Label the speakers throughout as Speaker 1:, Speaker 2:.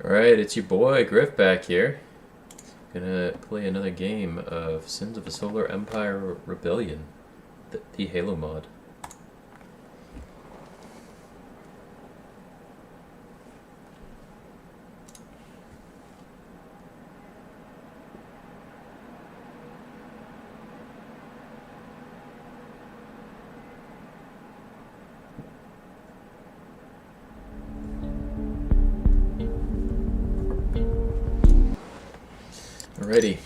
Speaker 1: Alright, it's your boy Griff back here. Gonna play another game of Sins of a Solar Empire Rebellion, the Halo mod. Alrighty,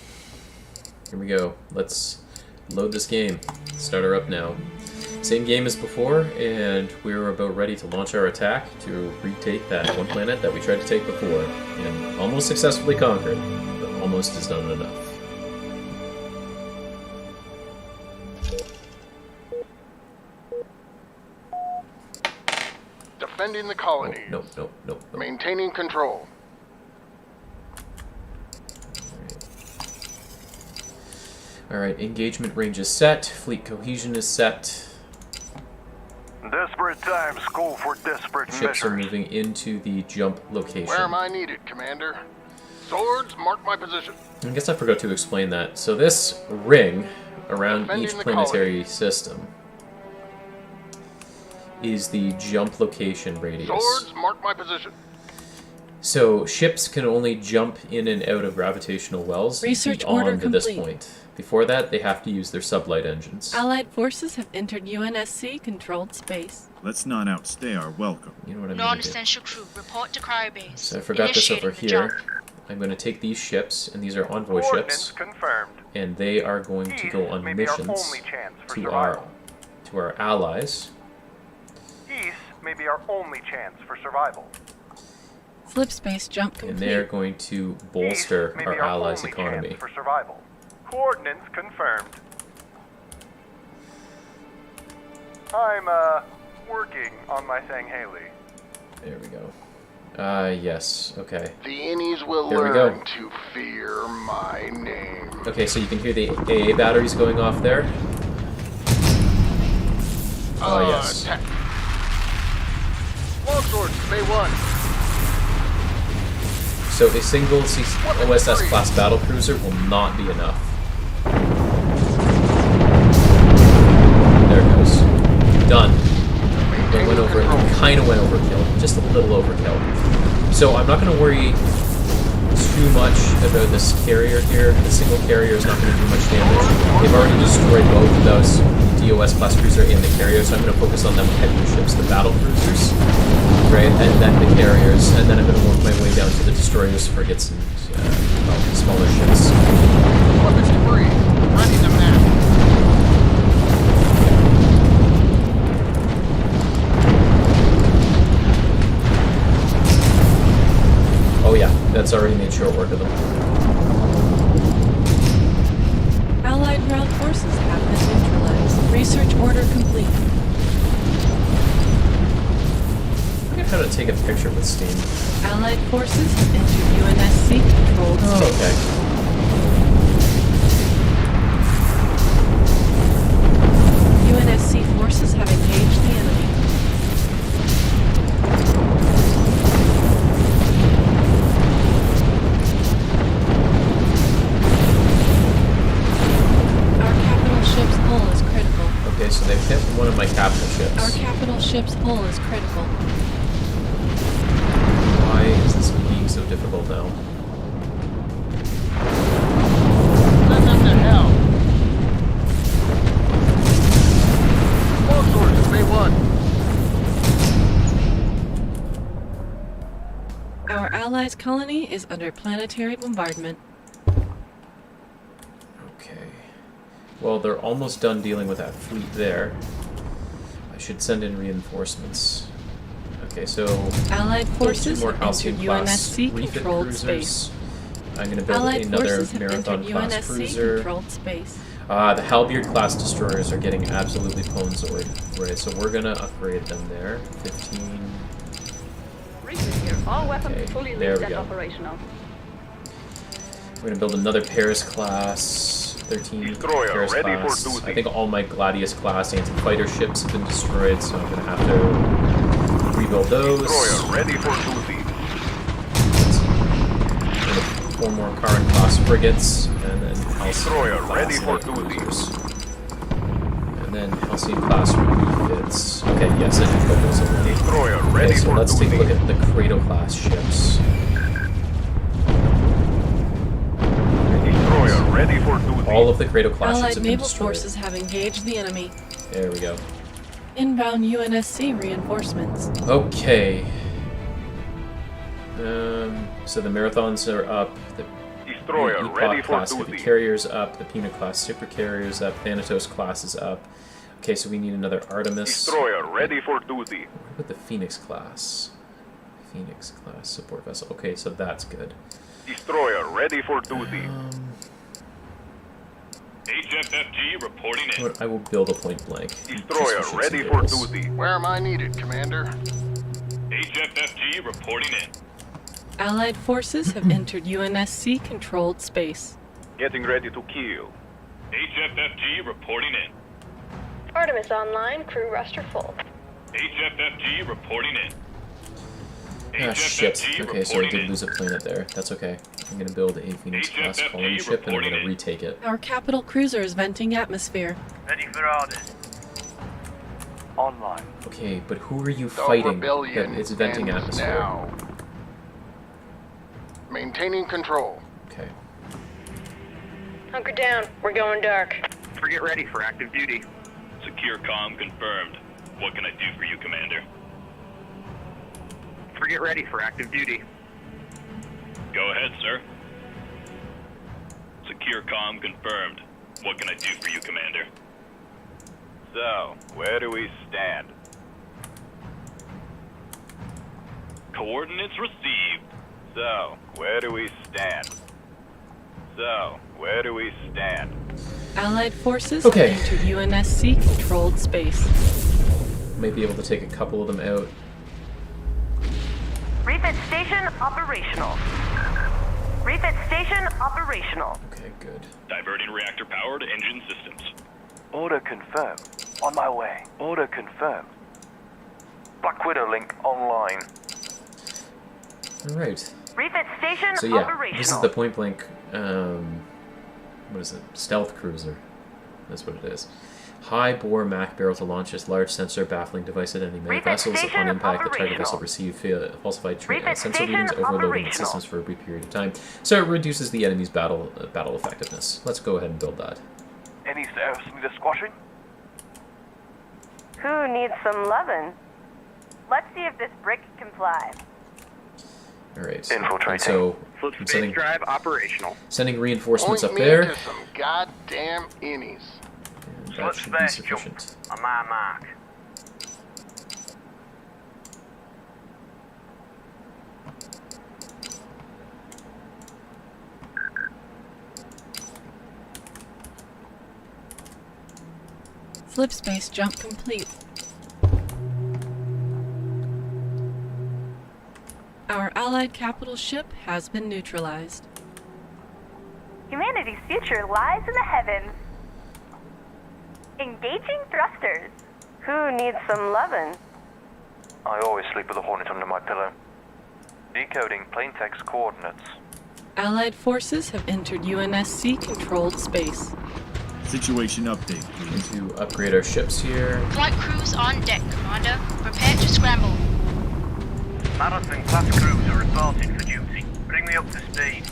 Speaker 1: here we go. Let's load this game. Start her up now. Same game as before, and we're about ready to launch our attack to retake that one planet that we tried to take before, and almost successfully conquered, but almost is not enough.
Speaker 2: Defending the colony.
Speaker 1: Nope.
Speaker 2: Maintaining control.
Speaker 1: Alright, engagement range is set, fleet cohesion is set.
Speaker 3: Desperate times call for desperate
Speaker 1: Ships are
Speaker 3: measures.
Speaker 1: moving into the jump location.
Speaker 2: Where am I needed, Commander? Swords, mark my position.
Speaker 1: I guess I forgot to explain that. So this ring around
Speaker 2: Defending
Speaker 1: each
Speaker 2: the
Speaker 1: planetary system is the jump location radius.
Speaker 2: Swords, mark my position.
Speaker 1: So ships can only jump in and out of gravitational wells
Speaker 4: Research order
Speaker 1: beyond this
Speaker 4: complete.
Speaker 1: point. Before that, they have to use their sublight engines.
Speaker 4: Allied forces have entered UNSC-controlled space.
Speaker 5: Let's not outstay our welcome.
Speaker 1: You know what I'm going to do?
Speaker 6: Non-essential crew, report to cryobase.
Speaker 1: So I forgot this over
Speaker 6: Initiating the
Speaker 1: here.
Speaker 6: jump.
Speaker 1: I'm going to take these ships, and these are envoy
Speaker 3: Coordinates
Speaker 1: ships,
Speaker 3: confirmed.
Speaker 1: and they are going to go on
Speaker 3: May be our
Speaker 1: missions
Speaker 3: only chance for
Speaker 1: to
Speaker 3: survival.
Speaker 1: our allies.
Speaker 3: East may be our only chance for survival.
Speaker 4: Slip space jump complete.
Speaker 1: And they're going to bolster
Speaker 3: East may
Speaker 1: our
Speaker 3: be
Speaker 1: allies'
Speaker 3: only
Speaker 1: economy.
Speaker 3: chance for survival. Coordinates confirmed. I'm working on my Sanghaley.
Speaker 1: There we go. Yes, okay.
Speaker 2: The innies will
Speaker 1: There we go.
Speaker 2: learn to fear my name.
Speaker 1: Okay, so you can hear the AA batteries going off there. Oh, yes.
Speaker 2: Attack. Longswords, Bay 1.
Speaker 1: So a single OSS class battlecruiser will not be enough. There it goes. Done. It went over. It kind of went overkill. Just a little overkill. So I'm not going to worry too much about this carrier here. The single carrier is not going to do much damage. They've already destroyed both of those, the DOS class cruiser and the carrier, so I'm going to focus on them heavy ships, the battle cruisers, right, and then the carriers, and then I'm going to work my way down to the destroyers, frigates, and smaller ships.
Speaker 2: Weapons debris. Ready to match.
Speaker 1: Oh yeah, that's already made short work of them.
Speaker 4: Allied ground forces have been neutralized. Research order complete.
Speaker 1: I forget how to take a picture with Steam.
Speaker 4: Allied forces have entered UNSC-controlled space.
Speaker 1: Okay.
Speaker 4: UNSC forces have engaged the enemy. Our capital ship's hull is critical.
Speaker 1: Okay, so they've hit one of my capital
Speaker 4: Our
Speaker 1: ships.
Speaker 4: capital ship's hull is critical.
Speaker 1: Why is this being so difficult now?
Speaker 2: Send them to hell. Longswords, Bay 1.
Speaker 4: Our allies' colony is under planetary bombardment.
Speaker 1: Okay. Well, they're almost done dealing with that fleet there. I should send in reinforcements. Okay, so
Speaker 4: Allied
Speaker 1: two
Speaker 4: forces
Speaker 1: more
Speaker 4: have
Speaker 1: Halcyon
Speaker 4: entered
Speaker 1: class refit
Speaker 4: UNSC-controlled
Speaker 1: cruisers.
Speaker 4: space.
Speaker 1: I'm going to build
Speaker 4: Allied
Speaker 1: another
Speaker 4: forces have
Speaker 1: Marathon
Speaker 4: entered
Speaker 1: class cruiser.
Speaker 4: UNSC-controlled space.
Speaker 1: The Halberd class destroyers are getting absolutely ponzoid. Right, so we're going to upgrade them there. 15.
Speaker 7: Research here. All weapons
Speaker 1: Okay,
Speaker 7: fully
Speaker 1: there
Speaker 7: leased
Speaker 1: we
Speaker 7: and
Speaker 1: go.
Speaker 7: operational.
Speaker 1: We're going to build another Paris class. 13
Speaker 3: Destroyer
Speaker 1: Paris
Speaker 3: ready for
Speaker 1: class.
Speaker 3: duty.
Speaker 1: I think all my Gladius class anti-fighter ships have been destroyed, so I'm going to have to rebuild those.
Speaker 3: Destroyer ready for duty.
Speaker 1: Let's 4 more Karin-class frigates, and then
Speaker 2: Destroyer
Speaker 1: Halcyon-class
Speaker 2: ready for
Speaker 1: light
Speaker 2: duty.
Speaker 1: cruisers. And then Halcyon-class refits. Okay, yes, I did put those already.
Speaker 2: Destroyer
Speaker 1: Okay,
Speaker 2: ready
Speaker 1: so
Speaker 2: for
Speaker 1: let's take a
Speaker 2: duty.
Speaker 1: look at the Kratos-class ships.
Speaker 2: Destroyer ready for duty.
Speaker 1: All of the Kratos-class ships
Speaker 4: Allied
Speaker 1: have been
Speaker 4: naval
Speaker 1: destroyed.
Speaker 4: forces have engaged the enemy.
Speaker 1: There we go.
Speaker 4: Inbound UNSC reinforcements.
Speaker 1: Okay. So the Marathons are up. The
Speaker 2: Destroyer ready for
Speaker 1: class heavy
Speaker 2: duty.
Speaker 1: carriers up. The Pina class super carriers up. Thanatos class is up. Okay, so we need another Artemis.
Speaker 2: Destroyer ready for duty.
Speaker 1: What about the Phoenix class? Phoenix class support vessel. Okay, so that's good.
Speaker 2: Destroyer ready for duty.
Speaker 8: HFFG reporting in.
Speaker 1: I will build a point blank.
Speaker 2: Destroyer
Speaker 1: Just for
Speaker 2: ready
Speaker 1: shits
Speaker 2: for
Speaker 1: and giggles.
Speaker 2: duty.
Speaker 8: Where am I needed, Commander? HFFG reporting in.
Speaker 4: Allied forces have entered UNSC-controlled space.
Speaker 2: Getting ready to kill.
Speaker 8: HFFG reporting in.
Speaker 7: Artemis online, crew roster full.
Speaker 8: HFFG reporting in.
Speaker 1: Ah, shit.
Speaker 8: HFFG
Speaker 1: Okay, so I
Speaker 8: reporting
Speaker 1: did
Speaker 8: in.
Speaker 1: lose a planet there. That's okay. I'm gonna build a Phoenix class
Speaker 8: HFFG
Speaker 1: colony ship and I'm
Speaker 8: reporting
Speaker 1: gonna
Speaker 8: in.
Speaker 1: retake it.
Speaker 4: Our capital cruiser is venting atmosphere.
Speaker 3: Ready for orders. Online.
Speaker 1: Okay, but who are you
Speaker 8: The
Speaker 1: fighting
Speaker 8: rebellion
Speaker 1: that it's venting
Speaker 8: ends
Speaker 1: atmosphere?
Speaker 8: now. Maintaining control.
Speaker 1: Okay.
Speaker 7: Hunker down. We're going dark.
Speaker 3: Frigate ready for active duty.
Speaker 8: Secure comm confirmed. What can I do for you, Commander?
Speaker 3: Frigate ready for active duty.
Speaker 8: Go ahead, sir. Secure comm confirmed. What can I do for you, Commander?
Speaker 2: So, where do we stand?
Speaker 8: Coordinates received.
Speaker 2: So, where do we stand? So, where do we stand?
Speaker 4: Allied forces
Speaker 1: Okay.
Speaker 4: have entered UNSC-controlled space.
Speaker 1: Might be able to take a couple of them out.
Speaker 9: Refit station operational. Refit station operational.
Speaker 1: Okay, good.
Speaker 8: Diverting reactor power to engine systems.
Speaker 3: Order confirmed. On my way. Order confirmed. Black Widow link online.
Speaker 1: Alright.
Speaker 9: Refit station
Speaker 1: So yeah,
Speaker 9: operational.
Speaker 1: this is the point blank, what is it? Stealth cruiser. That's what it is. High bore Mac barrel to launch this large sensor baffling device at enemy
Speaker 9: Refit
Speaker 1: vessels. Upon
Speaker 9: station
Speaker 1: impact, the target vessel
Speaker 9: operational.
Speaker 1: receive falsified
Speaker 9: Refit
Speaker 1: sensor
Speaker 9: station
Speaker 1: readings, overloading the
Speaker 9: operational.
Speaker 1: systems for a brief period of time. So it reduces the enemy's battle effectiveness. Let's go ahead and build that.
Speaker 3: Any service need a squashing?
Speaker 9: Who needs some lovin'? Let's see if this brick can fly.
Speaker 1: Alright.
Speaker 3: Infiltrating.
Speaker 1: So
Speaker 3: Flip
Speaker 1: I'm
Speaker 3: space drive operational.
Speaker 1: sending reinforcements
Speaker 8: Point
Speaker 1: up
Speaker 8: me
Speaker 1: there.
Speaker 8: to some goddamn innies.
Speaker 1: And that should be sufficient.
Speaker 3: On my mark.
Speaker 4: Flip space jump complete. Our Allied capital ship has been neutralized.
Speaker 9: Humanity's future lies in the heavens. Engaging thrusters. Who needs some lovin'?
Speaker 3: I always sleep with a Hornet under my pillow. Decoding plain text coordinates.
Speaker 4: Allied forces have entered UNSC-controlled space.
Speaker 5: Situation update, please.
Speaker 1: To upgrade our ships here.
Speaker 6: Flight crews on deck, Commander. Prepare to scramble.
Speaker 3: Marathon class crews are reporting for duty. Bring me up to speed.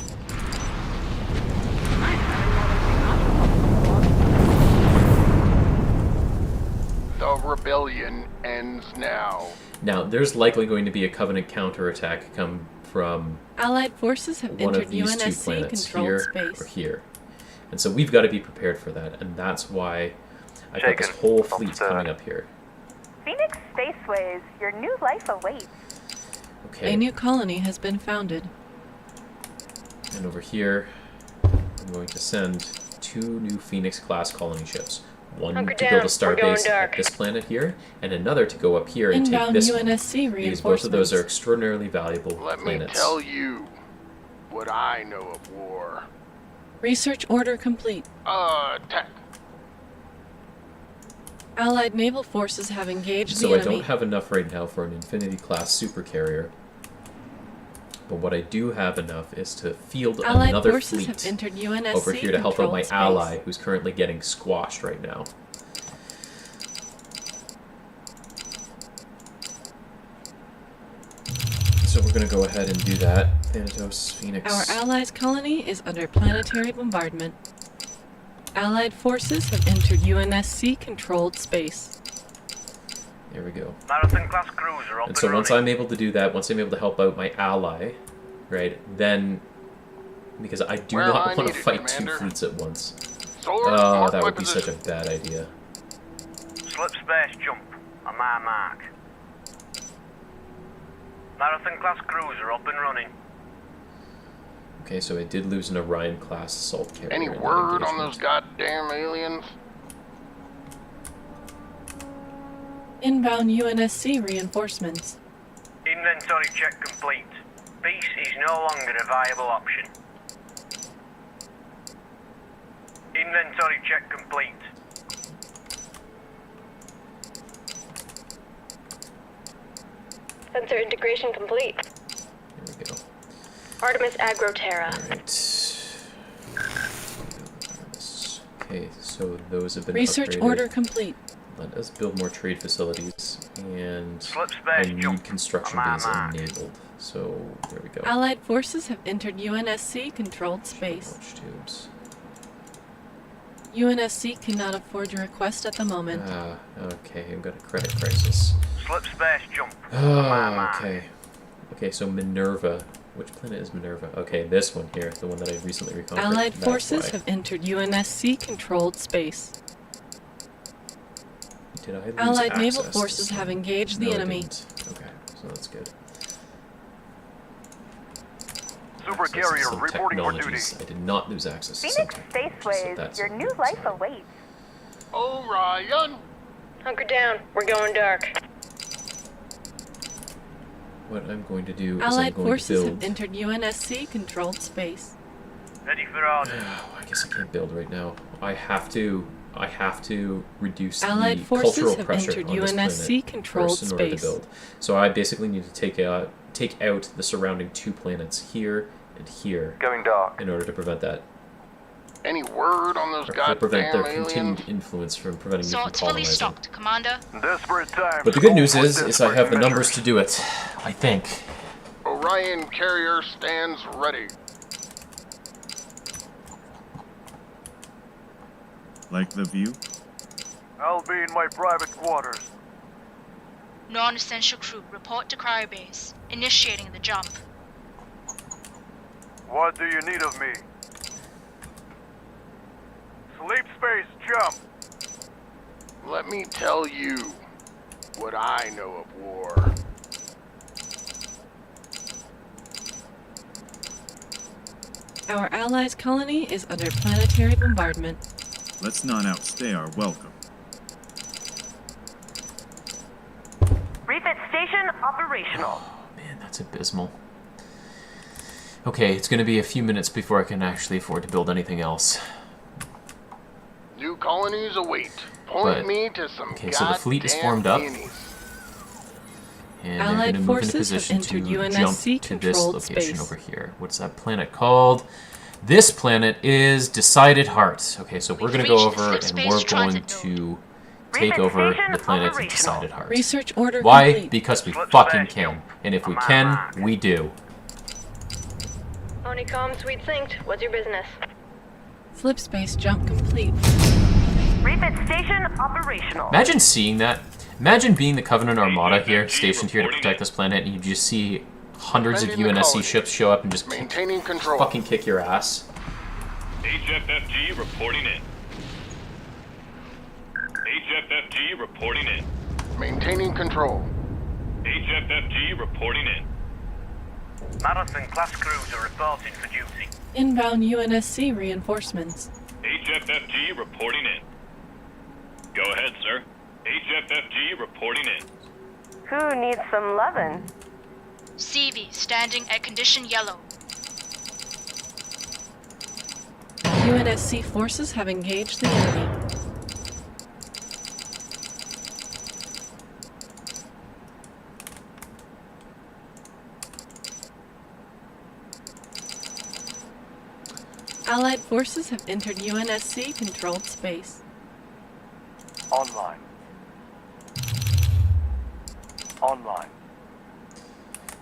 Speaker 8: The rebellion ends now.
Speaker 1: Now, there's likely going to be a Covenant counterattack come from
Speaker 4: Allied forces have
Speaker 1: one
Speaker 4: entered
Speaker 1: of these two planets,
Speaker 4: UNSC-controlled
Speaker 1: here
Speaker 4: space.
Speaker 1: or here. And so we've got to be prepared for that, and that's why I've got this
Speaker 3: Shaken.
Speaker 1: whole fleet
Speaker 3: Understood.
Speaker 1: coming up here.
Speaker 9: Phoenix Spaceways, your new life awaits.
Speaker 1: Okay,
Speaker 4: A new colony has been founded.
Speaker 1: and over here, I'm going to send 2 new Phoenix-class colony ships. One
Speaker 7: Hunker
Speaker 1: to build a
Speaker 7: down.
Speaker 1: star
Speaker 7: We're going
Speaker 1: base at
Speaker 7: dark.
Speaker 1: this planet here, and another to go up here and take
Speaker 4: Inbound
Speaker 1: this one.
Speaker 4: UNSC
Speaker 1: Because
Speaker 4: reinforcements.
Speaker 1: both of those are extraordinarily valuable
Speaker 8: Let me
Speaker 1: planets.
Speaker 8: tell you what I know of war.
Speaker 4: Research order complete.
Speaker 8: Attack.
Speaker 4: Allied naval forces have engaged
Speaker 1: So
Speaker 4: the
Speaker 1: I
Speaker 4: enemy.
Speaker 1: don't have enough right now for an Infinity-class supercarrier. But what I do have enough is to field
Speaker 4: Allied
Speaker 1: another
Speaker 4: forces have
Speaker 1: fleet
Speaker 4: entered UNSC
Speaker 1: over here to help out my
Speaker 4: controlled space.
Speaker 1: ally, who's currently getting squashed right now. So we're going to go ahead and do that. Thanatos, Phoenix.
Speaker 4: Our allies' colony is under planetary bombardment. Allied forces have entered UNSC controlled space.
Speaker 1: There we go.
Speaker 3: Marathon-class cruiser up
Speaker 1: And so
Speaker 3: and
Speaker 1: once
Speaker 3: running.
Speaker 1: I'm able to do that, once I'm able to help out my ally, right, then... Because I do
Speaker 8: Well,
Speaker 1: not
Speaker 8: I
Speaker 1: want to
Speaker 8: need it,
Speaker 1: fight
Speaker 8: Commander.
Speaker 1: 2 fleets at once.
Speaker 8: Sword,
Speaker 1: Oh,
Speaker 8: mark
Speaker 1: that
Speaker 8: my
Speaker 1: would be such
Speaker 8: position.
Speaker 1: a bad idea.
Speaker 3: Slip space jump on my mark. Marathon-class cruiser up and running.
Speaker 1: Okay, so I did lose an Orion-class assault carrier.
Speaker 8: Any
Speaker 1: in that
Speaker 8: word on those
Speaker 1: engagement.
Speaker 8: goddamn aliens?
Speaker 4: Inbound UNSC reinforcements.
Speaker 3: Inventory check complete. Peace is no longer a viable option. Inventory check complete.
Speaker 7: Sensor integration complete.
Speaker 1: There we go.
Speaker 7: Artemis Agro Terra.
Speaker 1: Alright. Okay, so those have been
Speaker 4: Research
Speaker 1: upgraded.
Speaker 4: order complete.
Speaker 1: Let us build more trade facilities, and
Speaker 3: Slip
Speaker 1: I
Speaker 3: space
Speaker 1: need
Speaker 3: jump
Speaker 1: construction
Speaker 3: on my
Speaker 1: bees
Speaker 3: mark.
Speaker 1: enabled. So there we go.
Speaker 4: Allied forces have entered UNSC controlled space.
Speaker 1: Launch tubes.
Speaker 4: UNSC cannot afford your request at the moment.
Speaker 1: Ah, okay, I've got a credit crisis.
Speaker 3: Slip space jump on my
Speaker 1: Oh,
Speaker 3: mark.
Speaker 1: okay. Okay, so Minerva. Which planet is Minerva? Okay, this one here, the one that I recently reconquered.
Speaker 4: Allied
Speaker 1: That's
Speaker 4: forces
Speaker 1: why.
Speaker 4: have entered UNSC controlled space.
Speaker 1: Did I lose
Speaker 4: Allied naval
Speaker 1: access to
Speaker 4: forces
Speaker 1: some?
Speaker 4: have engaged the
Speaker 1: No, I
Speaker 4: enemy.
Speaker 1: didn't. Okay, so that's good.
Speaker 3: Super
Speaker 1: Access to
Speaker 3: carrier
Speaker 1: some
Speaker 3: reporting for duty.
Speaker 1: technologies. I did not lose access to some
Speaker 9: Phoenix
Speaker 1: technologies, so
Speaker 9: Spaceways,
Speaker 1: that's
Speaker 9: your
Speaker 1: a
Speaker 9: new
Speaker 1: good
Speaker 9: life
Speaker 1: sign.
Speaker 9: awaits.
Speaker 8: Orion!
Speaker 7: Hunker down. We're going dark.
Speaker 1: What I'm going to do is
Speaker 4: Allied
Speaker 1: I'm going
Speaker 4: forces
Speaker 1: to
Speaker 4: have
Speaker 1: build...
Speaker 4: entered UNSC controlled space.
Speaker 3: Ready for orders.
Speaker 1: Oh, I guess I can't build right now. I have to reduce
Speaker 4: Allied
Speaker 1: the
Speaker 4: forces
Speaker 1: cultural
Speaker 4: have
Speaker 1: pressure
Speaker 4: entered
Speaker 1: on this
Speaker 4: UNSC
Speaker 1: planet
Speaker 4: controlled
Speaker 1: first in order to
Speaker 4: space.
Speaker 1: build. So I basically need to take out the surrounding 2 planets here and here
Speaker 3: Going dark.
Speaker 1: in order to prevent that.
Speaker 8: Any word on those
Speaker 1: Or to prevent
Speaker 8: goddamn
Speaker 1: their
Speaker 8: aliens?
Speaker 1: continued influence from preventing me from
Speaker 6: Sorts fully
Speaker 1: colonizing.
Speaker 6: stocked, Commander.
Speaker 3: Desperate time.
Speaker 1: But the good news is I have the numbers to do it. I think.
Speaker 8: Orion carrier stands ready.
Speaker 5: Like the view?
Speaker 3: I'll be in my private quarters.
Speaker 6: Non-essential crew, report to cryobase. Initiating the jump.
Speaker 3: What do you need of me? Sleep space jump.
Speaker 8: Let me tell you what I know of war.
Speaker 4: Our allies' colony is under planetary bombardment.
Speaker 5: Let's not outstay our welcome.
Speaker 9: Refit station operational.
Speaker 1: Oh man, that's abysmal. Okay, it's going to be a few minutes before I can actually afford to build anything else.
Speaker 8: New colonies await. Point
Speaker 1: But-
Speaker 8: me to some
Speaker 1: okay, so the fleet is
Speaker 8: goddamn
Speaker 1: formed up.
Speaker 8: guineas.
Speaker 1: And they're
Speaker 4: Allied
Speaker 1: going to move into
Speaker 4: forces have
Speaker 1: position to
Speaker 4: entered
Speaker 1: jump
Speaker 4: UNSC
Speaker 1: to this
Speaker 4: controlled
Speaker 1: location
Speaker 4: space.
Speaker 1: over here. What's that planet called? This planet is Decided Heart. Okay, so we're
Speaker 6: We've
Speaker 1: going to go
Speaker 6: reached the
Speaker 1: over
Speaker 6: slip
Speaker 1: and
Speaker 6: space
Speaker 1: we're going
Speaker 6: transit
Speaker 1: to take
Speaker 9: Refit
Speaker 1: over
Speaker 9: station
Speaker 1: the planet of
Speaker 9: operational.
Speaker 1: Decided Heart.
Speaker 4: Research order
Speaker 1: Why?
Speaker 4: complete.
Speaker 1: Because we
Speaker 3: Slip
Speaker 1: fucking
Speaker 3: space
Speaker 1: can.
Speaker 3: jump.
Speaker 1: And if we
Speaker 3: Come
Speaker 1: can,
Speaker 3: on.
Speaker 1: we do.
Speaker 7: Onicom, sweet synced. What's your business?
Speaker 4: Slip space jump complete.
Speaker 9: Refit station operational.
Speaker 1: Imagine seeing that. Imagine being the Covenant Armada here, stationed here to protect this planet, and you just see hundreds of
Speaker 8: Defending the
Speaker 1: UNSC
Speaker 8: colony.
Speaker 1: ships show up and just
Speaker 8: Maintaining control.
Speaker 1: fucking kick your ass.
Speaker 2: HFFG reporting in. HFFG reporting in.
Speaker 8: Maintaining control.
Speaker 2: HFFG reporting in.
Speaker 3: Marathon class cruiser reporting for duty.
Speaker 4: Inbound UNSC reinforcements.
Speaker 2: HFFG reporting in. Go ahead, sir. HFFG reporting in.
Speaker 9: Who needs some lovin'?
Speaker 6: CV standing at condition yellow.
Speaker 4: UNSC forces have engaged the enemy. Allied forces have entered UNSC controlled space.
Speaker 3: Online. Online.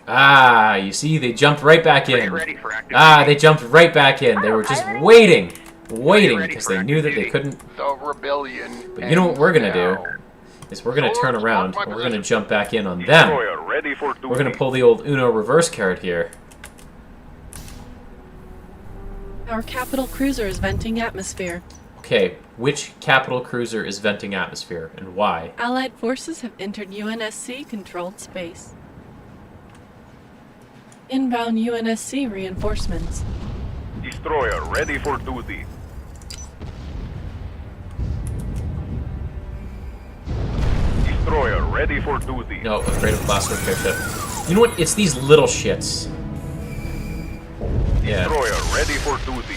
Speaker 1: Ah, you see, they jumped right back in.
Speaker 8: Ready for activation.
Speaker 1: Ah, they jumped right back in. They were just waiting because they knew that they couldn't.
Speaker 8: The rebellion.
Speaker 1: But you know what we're gonna
Speaker 8: ends
Speaker 1: do?
Speaker 8: now.
Speaker 1: Is we're gonna turn around and we're gonna jump back in on them.
Speaker 2: Destroyer ready for duty.
Speaker 1: We're gonna pull the old Uno reverse card here.
Speaker 4: Our capital cruiser is venting atmosphere.
Speaker 1: Okay, which capital cruiser is venting atmosphere and why?
Speaker 4: Allied forces have entered UNSC controlled space. Inbound UNSC reinforcements.
Speaker 2: Destroyer ready for duty. Destroyer ready for duty.
Speaker 1: No, afraid of class repair ship. You know what? It's these little shits. Yeah.
Speaker 2: Destroyer ready for duty.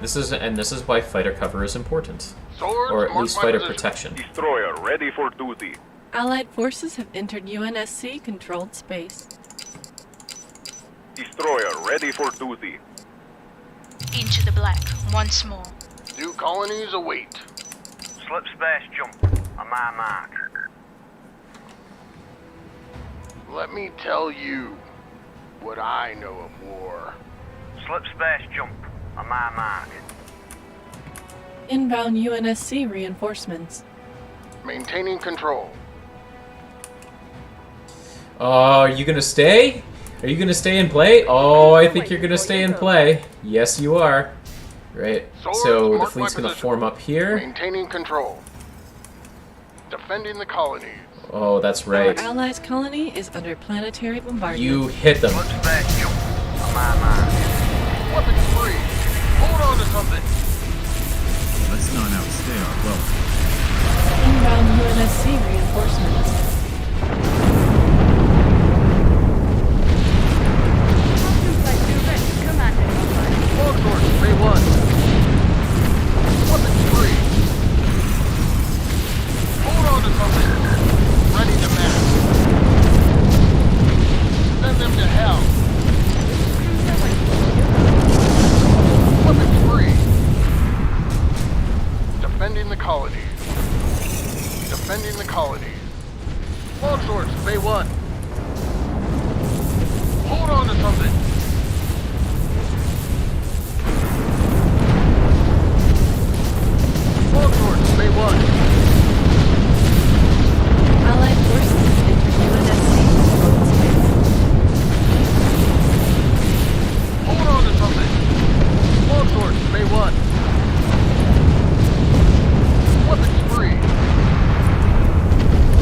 Speaker 1: This is why fighter cover is important.
Speaker 8: Swords,
Speaker 1: Or at
Speaker 8: mark
Speaker 1: least
Speaker 8: my
Speaker 1: fighter
Speaker 8: position.
Speaker 1: protection.
Speaker 2: Destroyer ready for duty.
Speaker 4: Allied forces have entered UNSC controlled space.
Speaker 2: Destroyer ready for duty.
Speaker 6: Into the black once more.
Speaker 8: New colonies await.
Speaker 3: Slip space jump on my mark.
Speaker 8: Let me tell you what I know of war.
Speaker 3: Slip space jump on my mark.
Speaker 4: Inbound UNSC reinforcements.
Speaker 8: Maintaining control.
Speaker 1: Oh, are you gonna stay? Are you gonna stay and play? Oh, I think you're gonna stay and play. Yes, you are. Right. So the fleet's gonna form up here.
Speaker 8: Maintaining control. Defending the colonies.
Speaker 1: Oh, that's right.
Speaker 4: Our allies' colony is under planetary bombardment.
Speaker 1: You hit them.
Speaker 3: Slip space jump on my mark.
Speaker 8: Weapons free. Hold on to something.
Speaker 5: Let's not outstay our welcome.
Speaker 4: Inbound UNSC reinforcements.
Speaker 8: Longsword, Bay 1. Weapons free. Hold on to something. Ready to mass. Send them to hell. Weapons free. Defending the colonies. Defending the colonies. Longswords, Bay 1. Hold on to something. Longswords, Bay 1.
Speaker 4: Allied forces have entered UNSC controlled space.
Speaker 8: Hold on to something. Longswords, Bay 1. Weapons free.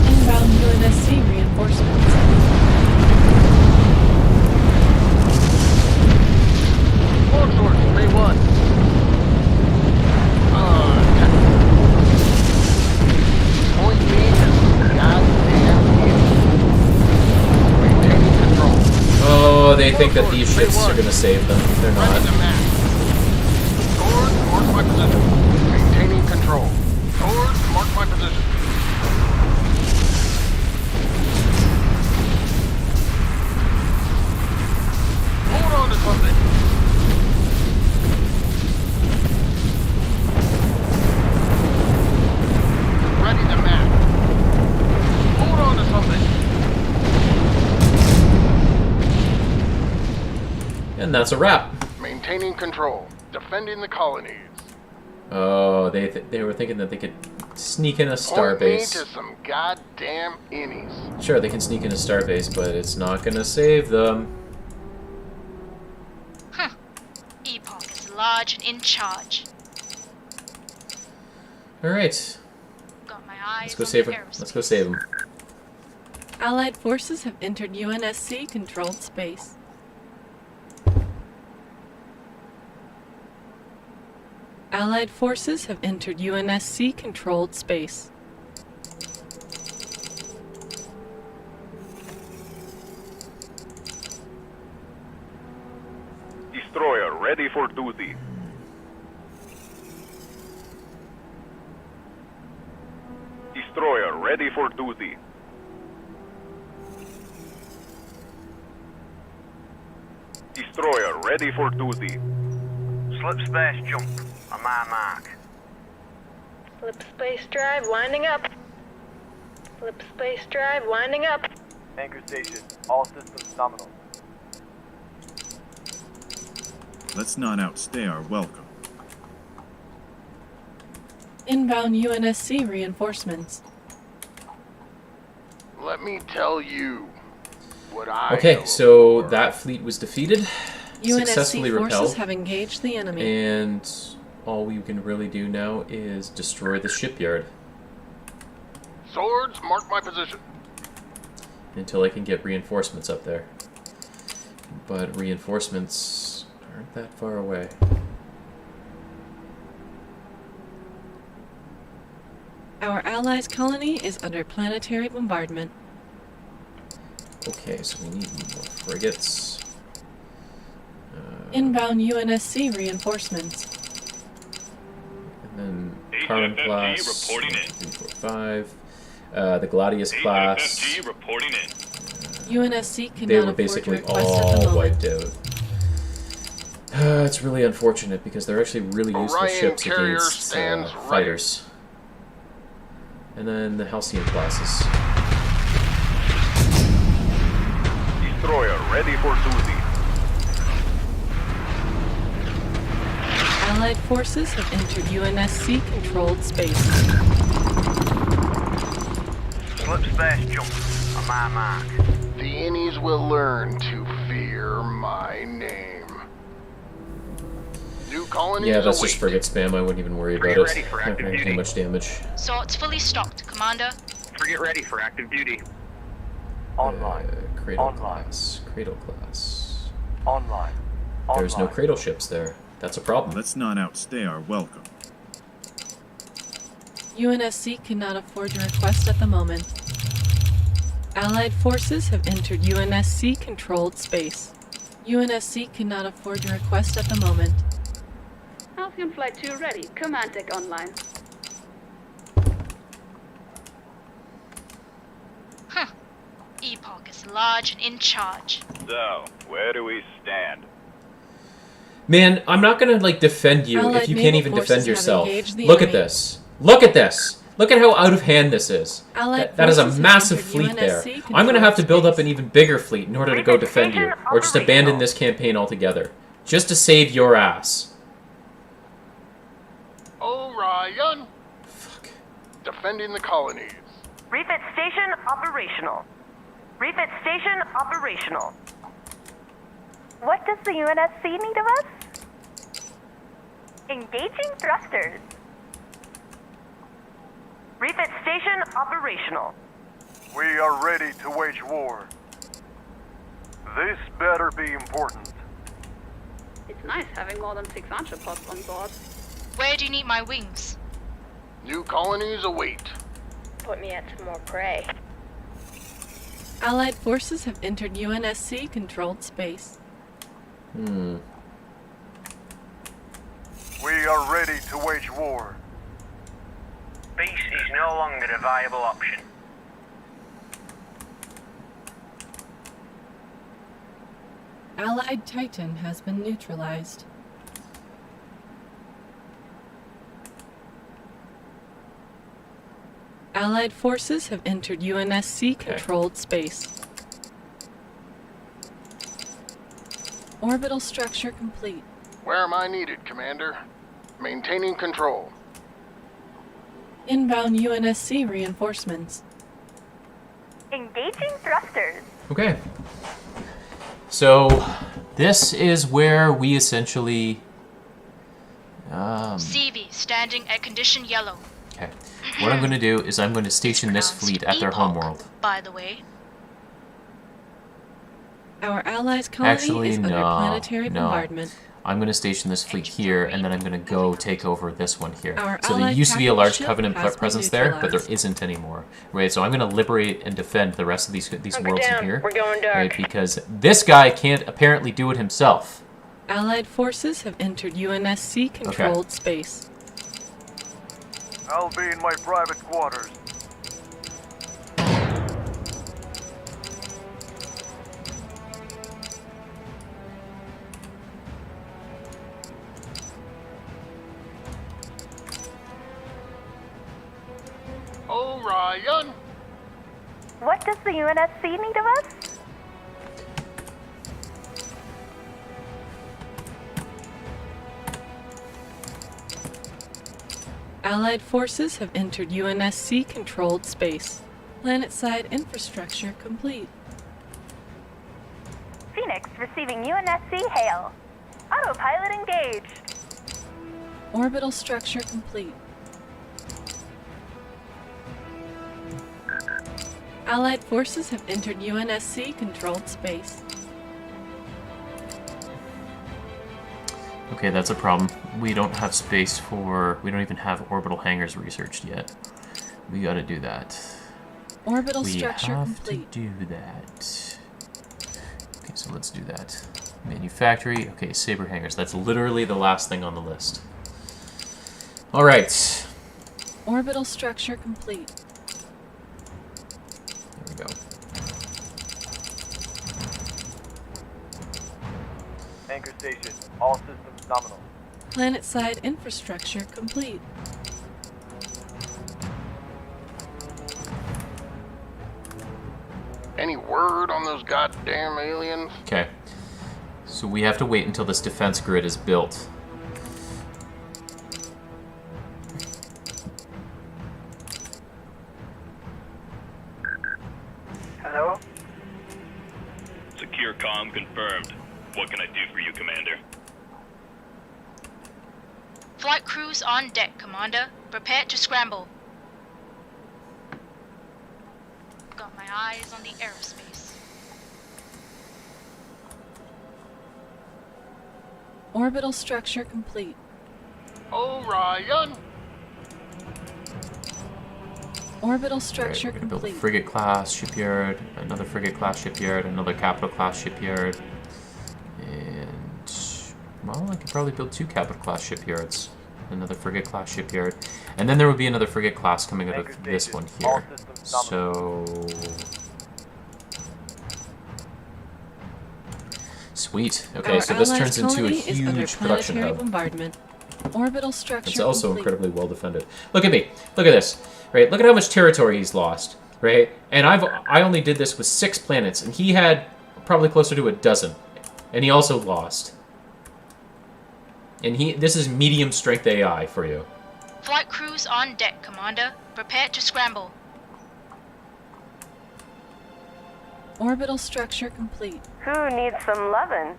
Speaker 4: Inbound UNSC reinforcements.
Speaker 8: Longswords, Bay 1. Point me to some goddamn idiot. Maintaining control.
Speaker 1: Oh, they think that these ships are gonna save them. They're
Speaker 8: Ready to
Speaker 1: not.
Speaker 8: mass. Swords, mark my position. Maintaining control. Swords, mark my position. Hold on to something. Ready to mass. Hold on to something.
Speaker 1: And that's a wrap.
Speaker 8: Maintaining control. Defending the colonies.
Speaker 1: Oh, they were thinking that they could sneak in a
Speaker 8: Point me to
Speaker 1: starbase.
Speaker 8: some goddamn innies.
Speaker 1: Sure, they can sneak in a starbase, but it's not gonna save them.
Speaker 6: Epoch is large and in charge.
Speaker 1: All right,
Speaker 6: Got my eyes
Speaker 1: let's go
Speaker 6: on
Speaker 1: save
Speaker 6: the
Speaker 1: them. Let's
Speaker 6: aerospace.
Speaker 1: go save them.
Speaker 4: Allied forces have entered UNSC controlled space. Allied forces have entered UNSC controlled space.
Speaker 2: Destroyer ready for duty. Destroyer ready for duty. Destroyer ready for duty.
Speaker 3: Slip space jump. On my mark.
Speaker 7: Slip space drive winding up. Slip space drive winding up.
Speaker 3: Anchor station. All systems nominal.
Speaker 5: Let's not outstay our welcome.
Speaker 4: Inbound UNSC reinforcements.
Speaker 8: Let me tell you what I
Speaker 1: Okay,
Speaker 8: know
Speaker 1: so
Speaker 8: of
Speaker 1: that fleet was defeated, successfully
Speaker 4: UNSC forces
Speaker 1: repelled,
Speaker 4: have engaged the enemy.
Speaker 1: and all we can really do now is destroy the shipyard
Speaker 8: Swords, mark my position.
Speaker 1: until I can get reinforcements up there. But reinforcements aren't that far away.
Speaker 4: Our allies' colony is under planetary bombardment.
Speaker 1: Okay, so we need more frigates.
Speaker 4: Inbound UNSC reinforcements.
Speaker 1: And then Carmen class,
Speaker 2: reporting in.
Speaker 1: 3, 4, 5. The Gladius class.
Speaker 2: HFFG reporting in.
Speaker 4: UNSC cannot
Speaker 1: They were
Speaker 4: afford
Speaker 1: basically
Speaker 4: to request at the
Speaker 1: all
Speaker 4: moment.
Speaker 1: wiped out. It's really unfortunate because they're actually really useful
Speaker 8: Orion
Speaker 1: ships
Speaker 8: carrier
Speaker 1: against
Speaker 8: stands ready.
Speaker 1: fighters. And then the Halcyon classes.
Speaker 2: Destroyer ready for Susie.
Speaker 4: Allied forces have entered UNSC-controlled space.
Speaker 3: Slip space jump. On my mark.
Speaker 8: The innies will learn to fear my name. New colonies
Speaker 1: Yeah, that's
Speaker 8: await.
Speaker 1: just frigate spam. I wouldn't even worry about
Speaker 3: Frigate
Speaker 1: it.
Speaker 3: ready for
Speaker 1: Not
Speaker 3: active
Speaker 1: gonna do
Speaker 3: duty.
Speaker 1: much damage.
Speaker 6: Swords fully stocked, Commander.
Speaker 3: Frigate ready for active duty. Online.
Speaker 1: Cradle
Speaker 3: Online.
Speaker 1: class. Cradle class.
Speaker 3: Online.
Speaker 1: There's no
Speaker 3: Online.
Speaker 1: cradle ships there. That's a problem.
Speaker 5: Let's not outstay our welcome.
Speaker 4: UNSC cannot afford your request at the moment. Allied forces have entered UNSC-controlled space. UNSC cannot afford your request at the moment.
Speaker 10: Halcyon Flight 2 ready. Command deck online.
Speaker 6: Epoch is large and in charge.
Speaker 2: So, where do we stand?
Speaker 1: Man, I'm not gonna like defend you
Speaker 4: Allied
Speaker 1: if you
Speaker 4: naval
Speaker 1: can't even
Speaker 4: forces
Speaker 1: defend
Speaker 4: have
Speaker 1: yourself.
Speaker 4: engaged the
Speaker 1: Look at
Speaker 4: enemy.
Speaker 1: this. Look at this. Look at how out of hand this is.
Speaker 4: Allied
Speaker 1: That is a
Speaker 4: forces have
Speaker 1: massive
Speaker 4: entered
Speaker 1: fleet there.
Speaker 4: UNSC
Speaker 1: I'm gonna have to build up
Speaker 4: controlled
Speaker 1: an even bigger fleet in order to go defend you, or just abandon this campaign altogether, just to save your ass.
Speaker 8: Orion,
Speaker 1: Fuck.
Speaker 8: defending the colonies.
Speaker 9: Refit station operational. Refit station operational. What does the UNSC need of us? Engaging thrusters. Refit station operational.
Speaker 3: We are ready to wage war. This better be important.
Speaker 10: It's nice having more than 6 archer pods on board.
Speaker 6: Where do you need my wings?
Speaker 8: New colonies await.
Speaker 7: Put me at some more prey.
Speaker 4: Allied forces have entered UNSC-controlled space.
Speaker 1: Hmm.
Speaker 3: We are ready to wage war.
Speaker 11: Peace is no longer a viable option.
Speaker 4: Allied Titan has been neutralized. Allied forces have entered UNSC-controlled space. Orbital structure complete.
Speaker 8: Where am I needed, Commander? Maintaining control.
Speaker 4: Inbound UNSC reinforcements.
Speaker 9: Engaging thrusters.
Speaker 1: Okay. So, this is where we essentially...
Speaker 6: CV standing at condition yellow.
Speaker 1: Okay. What I'm going to do is I'm going to station this
Speaker 6: Pronounced
Speaker 1: fleet at their
Speaker 6: epoch,
Speaker 1: homeworld.
Speaker 6: by the way.
Speaker 4: Our allies' colony
Speaker 1: Actually,
Speaker 4: is under
Speaker 1: no.
Speaker 4: planetary
Speaker 1: No.
Speaker 4: bombardment.
Speaker 1: I'm going to station this fleet here, and then I'm going to go take over this one here.
Speaker 4: Our
Speaker 1: So there
Speaker 4: allied
Speaker 1: used to be a
Speaker 4: capital
Speaker 1: large
Speaker 4: ship
Speaker 1: Covenant
Speaker 4: has been
Speaker 1: presence there, but there
Speaker 4: neutralized.
Speaker 1: isn't anymore. Right, so I'm going to liberate and defend the rest of these
Speaker 7: Hunker
Speaker 1: worlds
Speaker 7: down.
Speaker 1: in here.
Speaker 7: We're going dark.
Speaker 1: Right, because this guy can't apparently do it himself.
Speaker 4: Allied forces have entered UNSC-controlled space.
Speaker 3: I'll be in my private quarters.
Speaker 8: Orion!
Speaker 9: What does the UNSC need of us?
Speaker 4: Allied forces have entered UNSC-controlled space. Planet-side infrastructure complete.
Speaker 9: Phoenix receiving UNSC hail. Autopilot engaged.
Speaker 4: Orbital structure complete. Allied forces have entered UNSC-controlled space.
Speaker 1: Okay, that's a problem. We don't have space for... We don't even have orbital hangars researched yet. We gotta do that.
Speaker 4: Orbital structure
Speaker 1: We have
Speaker 4: complete.
Speaker 1: to do that. Okay, so let's do that. Manufactory. Okay, Saber hangars. That's literally the last thing on the list. Alright.
Speaker 4: Orbital structure complete.
Speaker 1: There we go.
Speaker 3: Anchor station. All systems nominal.
Speaker 4: Planet-side infrastructure complete.
Speaker 8: Any word on those goddamn aliens?
Speaker 1: Okay. So we have to wait until this defense grid is built.
Speaker 11: Hello?
Speaker 2: Secure comm confirmed. What can I do for you, Commander?
Speaker 6: Flight crews on deck, Commander. Prepare to scramble. Got my eyes on the aerospace.
Speaker 4: Orbital structure complete.
Speaker 8: Orion!
Speaker 4: Orbital structure
Speaker 1: Alright, we're gonna build a
Speaker 4: complete.
Speaker 1: frigate class shipyard, another frigate class shipyard, another capital class shipyard, and well, I could probably build 2 capital class shipyards, another frigate class shipyard, and then there would be another frigate class coming out of this one here. So sweet. Okay,
Speaker 4: Our
Speaker 1: so this
Speaker 4: allied
Speaker 1: turns into a
Speaker 4: colony is under
Speaker 1: huge production
Speaker 4: planetary
Speaker 1: hub.
Speaker 4: bombardment. Orbital structure
Speaker 1: It's also
Speaker 4: complete.
Speaker 1: incredibly well defended. Look at me. Look at this. Right? Look at how much territory he's lost. Right? And I only did this with 6 planets, and he had probably closer to a dozen, and he also lost. And this is medium strength AI for you.
Speaker 6: Flight crews on deck, Commander. Prepare to scramble.
Speaker 4: Orbital structure complete.
Speaker 9: Who needs some lovin'?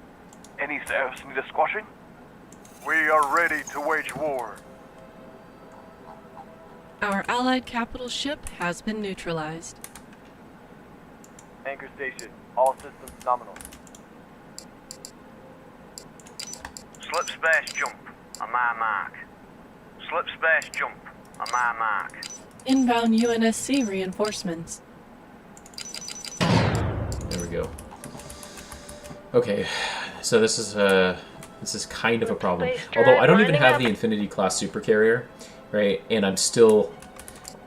Speaker 3: Any staffs need a squashing? We are ready to wage war.
Speaker 4: Our allied capital ship has been neutralized.
Speaker 3: Anchor station. All systems nominal.
Speaker 11: Slip space jump on my mark. Slip space jump on my mark.
Speaker 4: Inbound UNSC reinforcements.
Speaker 1: There we go. Okay, so this is kind of a problem. Although I don't even have the Infinity class supercarrier, right? And I'm still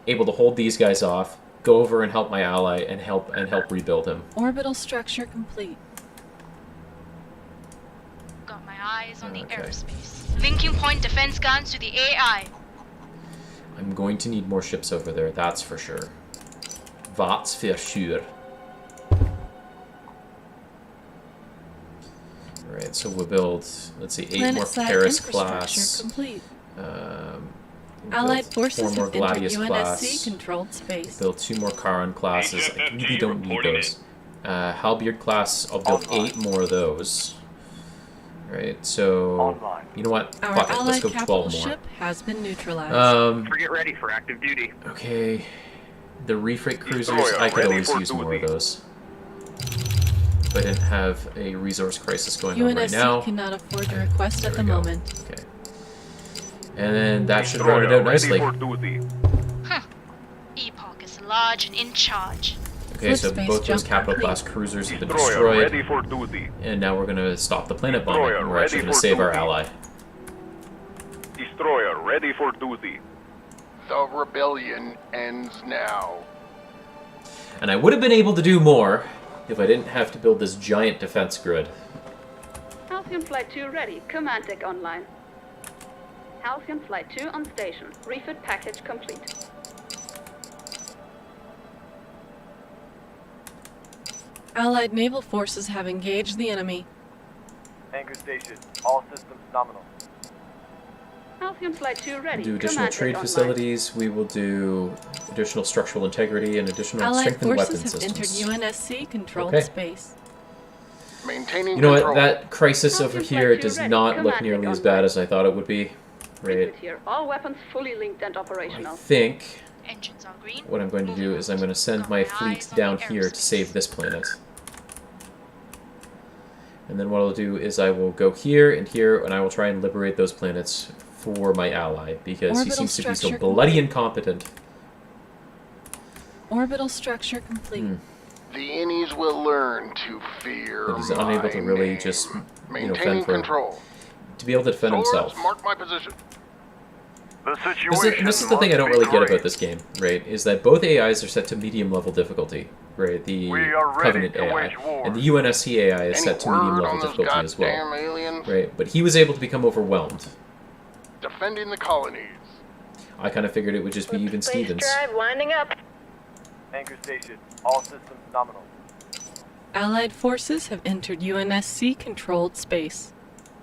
Speaker 1: able to hold these guys off, go over and help my ally, and help rebuild him.
Speaker 4: Orbital structure complete.
Speaker 6: Got my eyes on the
Speaker 1: Okay.
Speaker 6: aerospace. Linking point defense guns to the AI.
Speaker 1: I'm going to need more ships over there, that's for sure. That's for sure. Alright, so we'll build, let's see, 8 more
Speaker 4: Planet-side
Speaker 1: Paris
Speaker 4: infrastructure
Speaker 1: class.
Speaker 4: complete.
Speaker 1: We'll
Speaker 4: Allied
Speaker 1: build
Speaker 4: forces
Speaker 1: 4 more
Speaker 4: have entered
Speaker 1: Gladius class.
Speaker 4: UNSC-controlled space.
Speaker 1: Build 2 more Charon classes. I really don't need those. Halberd class, I'll build 8 more of those. Alright, so you know what?
Speaker 4: Our
Speaker 1: Fuck it, let's
Speaker 4: allied
Speaker 1: go
Speaker 4: capital
Speaker 1: 12 more.
Speaker 4: ship has been neutralized.
Speaker 11: Get ready for active duty.
Speaker 1: Okay. The refreight cruisers,
Speaker 2: Destroyer
Speaker 1: I could
Speaker 2: ready
Speaker 1: always
Speaker 2: for
Speaker 1: use more of
Speaker 2: duty.
Speaker 1: those. If I didn't have a resource crisis going on right
Speaker 4: UNSC
Speaker 1: now.
Speaker 4: cannot afford to request
Speaker 1: There
Speaker 4: at the
Speaker 1: we go.
Speaker 4: moment.
Speaker 1: Okay. And then that should round it out nicely.
Speaker 2: duty.
Speaker 6: Epoch is large and in charge.
Speaker 1: Okay, so
Speaker 4: Flip space
Speaker 1: both those
Speaker 4: jump
Speaker 1: capital
Speaker 4: complete.
Speaker 1: class cruisers have been
Speaker 2: Destroyer ready
Speaker 1: destroyed.
Speaker 2: for duty.
Speaker 1: And now we're going to stop the planet bombing.
Speaker 2: Destroyer
Speaker 1: And we're actually
Speaker 2: ready
Speaker 1: going to
Speaker 2: for
Speaker 1: save our
Speaker 2: duty.
Speaker 1: ally.
Speaker 2: Destroyer ready for duty.
Speaker 8: The rebellion ends now.
Speaker 1: And I would have been able to do more if I didn't have to build this giant defense grid.
Speaker 10: Halcyon Flight 2 ready. Command deck online. Halcyon Flight 2 on station. Refit package complete.
Speaker 4: Allied naval forces have engaged the enemy.
Speaker 3: Anchor station. All systems nominal.
Speaker 10: Halcyon Flight 2 ready.
Speaker 1: Do additional
Speaker 10: Command
Speaker 1: trade
Speaker 10: is online.
Speaker 1: facilities. We will do additional structural integrity and additional
Speaker 4: Allied
Speaker 1: strengthened weapon
Speaker 4: forces have
Speaker 1: systems.
Speaker 4: entered UNSC controlled
Speaker 1: Okay.
Speaker 4: space.
Speaker 8: Maintaining
Speaker 1: You know
Speaker 8: control.
Speaker 1: what? That crisis over
Speaker 10: Halcyon
Speaker 1: here
Speaker 10: Flight 2
Speaker 1: does
Speaker 10: ready.
Speaker 1: not look
Speaker 10: Command
Speaker 1: nearly
Speaker 10: is
Speaker 1: as bad
Speaker 10: online.
Speaker 1: as I thought it would be. Right.
Speaker 10: Liquid here. All weapons fully linked and
Speaker 1: I
Speaker 10: operational.
Speaker 1: think
Speaker 6: Engines are green.
Speaker 1: what I'm going to do is I'm going to send
Speaker 6: Got
Speaker 1: my
Speaker 6: my
Speaker 1: fleet
Speaker 6: eyes on
Speaker 1: down
Speaker 6: the
Speaker 1: here to
Speaker 6: aerospace.
Speaker 1: save this planet. And then what I'll do is I will go here, and I will try and liberate those planets for my ally, because he
Speaker 4: Orbital
Speaker 1: seems to be so
Speaker 4: structure
Speaker 1: bloody
Speaker 4: complete.
Speaker 1: incompetent.
Speaker 4: Orbital structure complete.
Speaker 8: The innies will learn to fear
Speaker 1: But he's unable to
Speaker 8: my
Speaker 1: really
Speaker 8: name.
Speaker 1: just,
Speaker 8: Maintaining
Speaker 1: fend for
Speaker 8: control.
Speaker 1: to be able to defend
Speaker 8: Swords,
Speaker 1: himself.
Speaker 8: mark my position. The
Speaker 1: This
Speaker 8: situation
Speaker 1: is the thing I don't
Speaker 8: must be
Speaker 1: really get
Speaker 8: grave.
Speaker 1: about this game, right? Is that both AIs are set to medium level difficulty, right? The
Speaker 8: We are ready
Speaker 1: Covenant
Speaker 8: to
Speaker 1: AI
Speaker 8: wage war.
Speaker 1: and the UNSC AI is
Speaker 8: Any
Speaker 1: set to medium
Speaker 8: word
Speaker 1: level
Speaker 8: on this
Speaker 1: difficulty as well,
Speaker 8: goddamn alien?
Speaker 1: right? But he was able to become overwhelmed.
Speaker 8: Defending the colonies.
Speaker 1: I kind of figured it would just be even
Speaker 7: Space
Speaker 1: Stevens.
Speaker 7: drive winding up.
Speaker 3: Anchor station. All systems nominal.
Speaker 4: Allied forces have entered UNSC controlled space.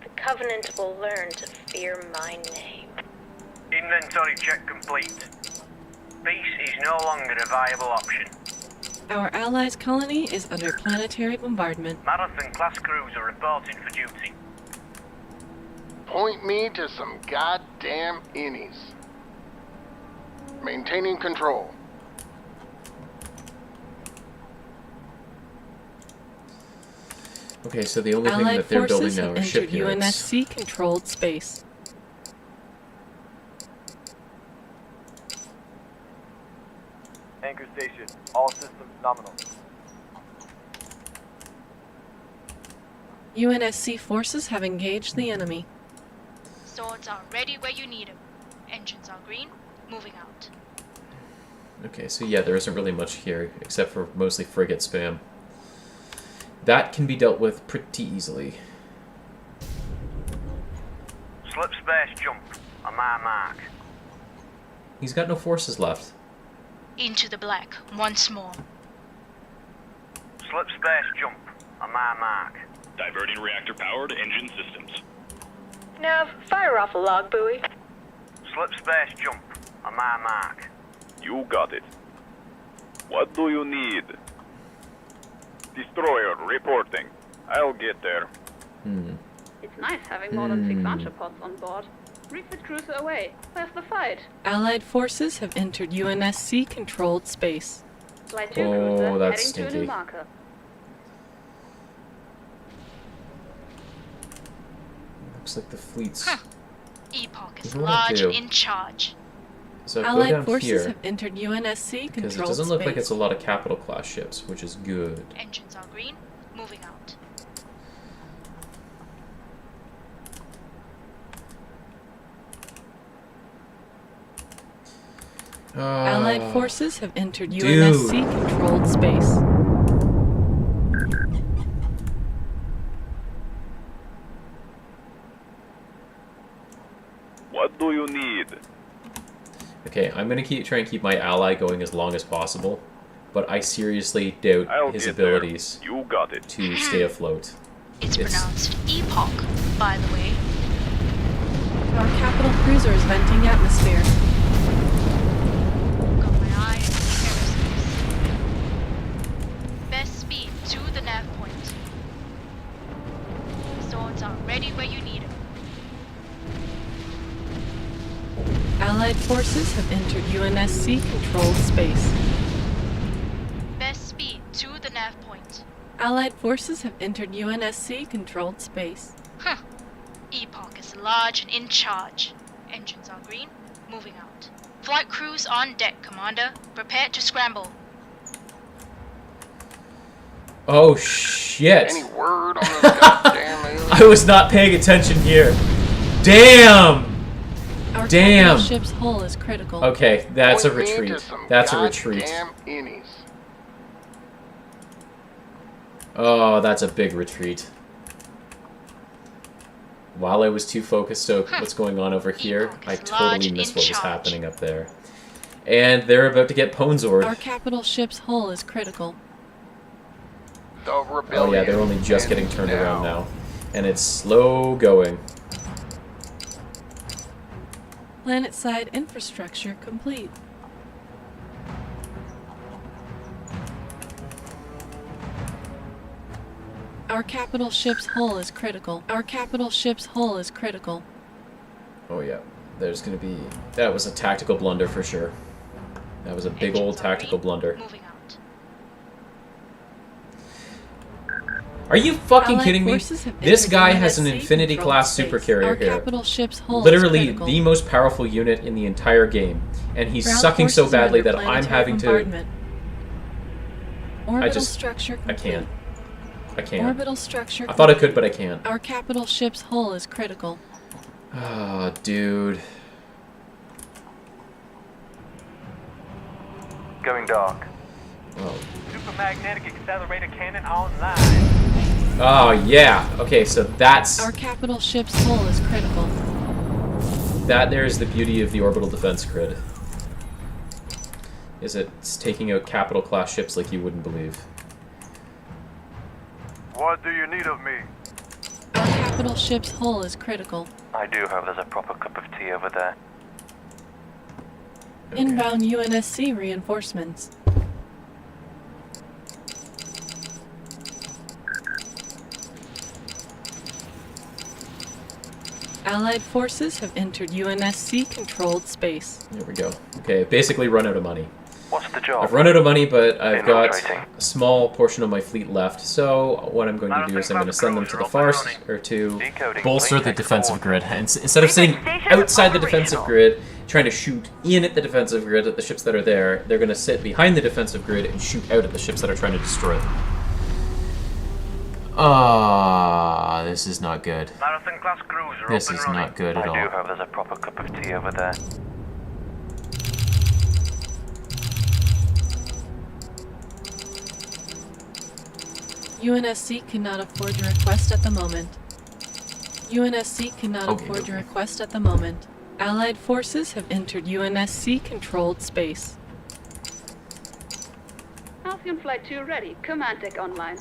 Speaker 7: The Covenant will learn to fear my name.
Speaker 11: Inventory check complete. Peace is no longer a viable option.
Speaker 4: Our allies' colony is under planetary bombardment.
Speaker 11: Marathon class crews are reporting for duty.
Speaker 8: Point me to some goddamn innies. Maintaining control.
Speaker 1: Okay, so the only thing
Speaker 4: Allied
Speaker 1: that they're building
Speaker 4: forces
Speaker 1: now
Speaker 4: have
Speaker 1: are
Speaker 4: entered
Speaker 1: shipyards.
Speaker 4: UNSC controlled space.
Speaker 3: Anchor station. All systems nominal.
Speaker 4: UNSC forces have engaged the enemy.
Speaker 6: Swords are ready where you need them. Engines are green. Moving out.
Speaker 1: Okay, so yeah, there isn't really much here, except for mostly frigate spam. That can be dealt with pretty easily.
Speaker 11: Slip space jump on my mark.
Speaker 1: He's got no forces left.
Speaker 6: Into the black once more.
Speaker 11: Slip space jump on my mark.
Speaker 2: Diverting reactor power to engine systems.
Speaker 7: Nav, fire off a log buoy.
Speaker 11: Slip space jump on my mark.
Speaker 2: You got it. What do you need? Destroyer reporting. I'll get there.
Speaker 10: It's nice having more than 6 Archer pods on board. Refit cruiser away. Where's the fight?
Speaker 4: Allied forces have entered UNSC controlled space.
Speaker 10: Flight 2
Speaker 1: Oh,
Speaker 10: cruiser
Speaker 1: that's
Speaker 10: heading to a
Speaker 1: stinky.
Speaker 10: new marker.
Speaker 1: Looks like the fleet's...
Speaker 6: Huh. Epoch is
Speaker 1: You know what I'll
Speaker 6: large
Speaker 1: do?
Speaker 6: and in charge.
Speaker 1: So I go
Speaker 4: Allied
Speaker 1: down
Speaker 4: forces
Speaker 1: here,
Speaker 4: have entered UNSC
Speaker 1: because
Speaker 4: controlled
Speaker 1: it doesn't look like
Speaker 4: space.
Speaker 1: it's a lot of capital class ships, which is good.
Speaker 6: Engines are green. Moving out.
Speaker 4: Allied
Speaker 1: Ah.
Speaker 4: forces have entered
Speaker 1: Dude.
Speaker 4: UNSC controlled space.
Speaker 2: What do you need?
Speaker 1: Okay, I'm gonna try and keep my ally going as long as possible, but I seriously doubt
Speaker 2: I'll
Speaker 1: his
Speaker 2: get there.
Speaker 1: abilities
Speaker 2: You got it.
Speaker 1: to stay afloat.
Speaker 6: It's
Speaker 1: It's-
Speaker 6: pronounced Epoch, by the way.
Speaker 4: Our capital cruiser is venting atmosphere.
Speaker 6: Got my eye on the aerospace. Best speed to the nav point. Swords are ready where you need them.
Speaker 4: Allied forces have entered UNSC controlled space.
Speaker 6: Best speed to the nav point.
Speaker 4: Allied forces have entered UNSC controlled space.
Speaker 6: Huh. Epoch is large and in charge. Engines are green. Moving out. Flight crews on deck, Commander. Prepare to scramble.
Speaker 1: Oh shit!
Speaker 8: Any word on this goddamn alien?
Speaker 1: I was not paying attention here. Damn!
Speaker 4: Our
Speaker 1: Damn.
Speaker 4: capital ship's hull is critical.
Speaker 1: Okay, that's a
Speaker 8: Point me to
Speaker 1: retreat.
Speaker 8: some
Speaker 1: That's a retreat.
Speaker 8: goddamn innies.
Speaker 1: Oh, that's a big retreat. While I was too focused on what's going on over here,
Speaker 6: Epoch
Speaker 1: I
Speaker 6: is
Speaker 1: totally
Speaker 6: large
Speaker 1: missed
Speaker 6: in
Speaker 1: what was
Speaker 6: charge.
Speaker 1: happening up there. And they're about to get
Speaker 4: Our
Speaker 1: Ponzored.
Speaker 4: capital ship's hull is critical.
Speaker 8: the rebellion.
Speaker 1: Oh yeah, they're only just getting turned around now. And it's slow going.
Speaker 4: Planet-side infrastructure complete. Our capital ship's hull is critical. Our capital ship's hull is critical.
Speaker 1: Oh yeah, there's gonna be... That was a tactical blunder for sure. That was a big old tactical blunder.
Speaker 6: Moving out.
Speaker 1: Are you fucking
Speaker 4: Allied
Speaker 1: kidding me?
Speaker 4: forces have
Speaker 1: This
Speaker 4: entered
Speaker 1: guy has an
Speaker 4: UNSC
Speaker 1: Infinity-class
Speaker 4: controlled
Speaker 1: supercarrier
Speaker 4: Our
Speaker 1: here.
Speaker 4: capital ship's hull
Speaker 1: Literally
Speaker 4: is critical.
Speaker 1: the most powerful unit in the entire game. And he's
Speaker 4: Ground
Speaker 1: sucking so
Speaker 4: forces are
Speaker 1: badly
Speaker 4: under
Speaker 1: that I'm
Speaker 4: planetary
Speaker 1: having to...
Speaker 4: bombardment. Orbital
Speaker 1: just-
Speaker 4: structure
Speaker 1: I
Speaker 4: complete.
Speaker 1: can't. I can't.
Speaker 4: Orbital structure
Speaker 1: I thought I
Speaker 4: complete.
Speaker 1: could, but I can't.
Speaker 4: Our capital ship's hull is critical.
Speaker 1: Oh, dude.
Speaker 3: Going dark.
Speaker 1: Well...
Speaker 11: Supermagnetic accelerator cannon online.
Speaker 1: Oh, yeah. Okay, so that's...
Speaker 4: Our capital ship's hull is critical.
Speaker 1: That there is the beauty of the orbital defense grid. Is it's taking out capital class ships like you wouldn't believe.
Speaker 3: What do you need of me?
Speaker 4: Our capital ship's hull is critical.
Speaker 3: I do hope there's a proper cup of tea over there.
Speaker 4: Inbound UNSC reinforcements. Allied forces have entered UNSC-controlled space.
Speaker 1: There we go. Okay, I've basically run out of money.
Speaker 3: What's the job?
Speaker 1: I've run out of money, but I've got
Speaker 3: Infiltrating.
Speaker 1: a small portion of my fleet left. So what I'm going to do is I'm going to send them to the far or to
Speaker 3: Decoding
Speaker 1: bolster the
Speaker 3: plain text
Speaker 1: defensive grid.
Speaker 3: coordinates.
Speaker 1: And instead of sitting
Speaker 9: Station
Speaker 1: outside the defensive
Speaker 9: operational.
Speaker 1: grid, trying to shoot in at the defensive grid at the ships that are there, they're going to sit behind the defensive grid and shoot out at the ships that are trying to destroy them. Ah, this is not good.
Speaker 11: Marathon class cruiser
Speaker 1: This
Speaker 11: up and
Speaker 1: is
Speaker 11: running.
Speaker 1: not good at
Speaker 3: I do
Speaker 1: all.
Speaker 3: hope there's a proper cup of tea over there.
Speaker 4: UNSC cannot afford your request at the moment. UNSC cannot
Speaker 1: Okay,
Speaker 4: afford your
Speaker 1: okay.
Speaker 4: request at the moment. Allied forces have entered UNSC-controlled space.
Speaker 10: Halcyon Flight 2 ready. Command deck online.